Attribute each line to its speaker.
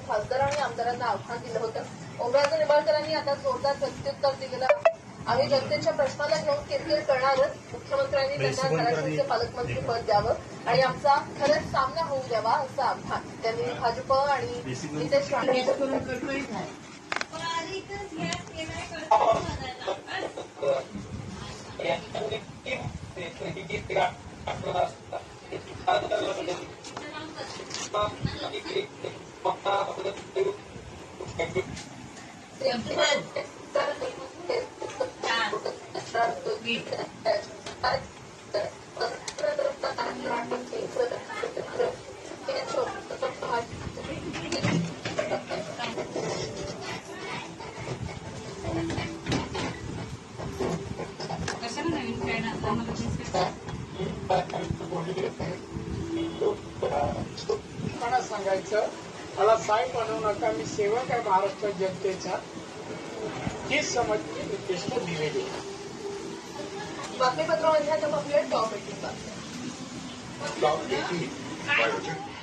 Speaker 1: खासदार आणि आमदारांना आव्हान दिलं होतं. ओमराजे निंबाळकरांनी आता जोरदार प्रत्युत्तर दिलं. आम्ही जनतेच्या प्रश्नाला घेऊन किरकिर करणारच. मुख्यमंत्र्यांनी त्यांना महाराष्ट्राचे पालकमंत्री पद द्यावं आणि आमचा खरंच सामना होऊ द्यावा असं आव्हान त्यांनी भाजप आणि नितेश राणे
Speaker 2: सांगायचं मला साई म्हणू नका, मी सेवक आहे महाराष्ट्र जनतेचा, ही समज मी नितेशला दिलेली.
Speaker 1: बातमीपत्रामध्ये आता पाहूया टॉप 18
Speaker 3: टॉप 18